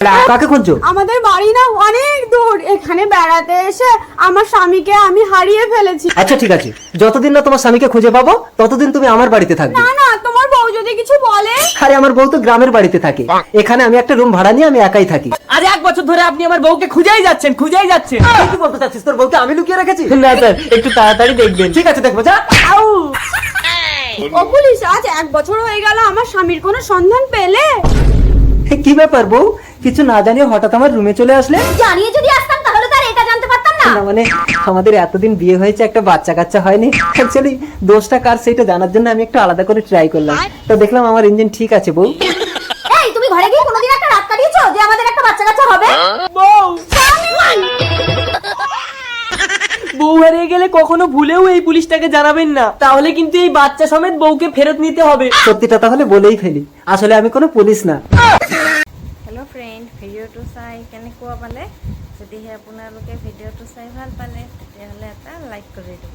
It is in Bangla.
কাকে খুঁজছো? আমাদের বাড়ি না অনেক দূর, এখানে বেড়াতে এসে আমার স্বামীকে আমি হারিয়ে ফেলেছি। আচ্ছা ঠিক আছে, যতদিন না তোমার স্বামীকে খুঁজে পাবো ততদিন তুমি আমার বাড়িতে থাকবে। না না, তোমার বউ যদি কিছু বলে। আরে আমার বউ তো গ্রামের বাড়িতে থাকে, এখানে আমি একটা রুম ভাড়া নিয়ে আমি একাই থাকি। আজ 1 বছর ধরে আপনি আমার বউকে খুঁজেই যাচ্ছেন। তুই কি বলতে চাচ্ছিস? তোর বউকে আমি লুকিয়ে রেখেছি? না স্যার, একটু তাড়াতাড়ি দেখবেন। ঠিক আছে, দেখবো, যা। আউ ও পুলিশ, আজ 1 বছর হয়ে গেল, আমার স্বামীর কোনো সন্ধান পেলে? কি ব্যাপার বউ, কিছু না জানিয়ে হঠাৎ আমার রুমে চলে আসলে? জানিয়ে যদি আসতাম তাহলে তো আর এটা জানতে পারতাম না। না মানে আমাদের এতদিন বিয়ে হয়েছে, একটা বাচ্চা কাচ্চা হয়নি। অ্যাকচুয়ালি দোষটা কার সেটা জানার জন্য আমি একটু আলাদা করে ট্রাই করলাম, তো দেখলাম আমার ইঞ্জিন ঠিক আছে। বউ, এই তুমি ঘরে গিয়ে কোনোদিন একটা রাত কাটিয়েছো যে আমাদের একটা বাচ্চা কাচ্চা হবে? বউ বউ হারিয়ে গেলে কখনো ভুলেও এই পুলিশটাকে জানাবেন না, তাহলে কিন্তু এই বাচ্চা সমেত বউকে ফেরত নিতে হবে। সত্যিটা তাহলে বলেই ফেলি, আসলে আমি কোনো পুলিশ না। হেল্ল' ফ্ৰেণ্ড, ভিডিঅ'টো চাই কেনেকুৱা পালে? যদিহে আপোনালোকে ভিডিঅ'টো চাই ভাল পালে তেতিয়াহ'লে এটা লাইক কৰি দিব।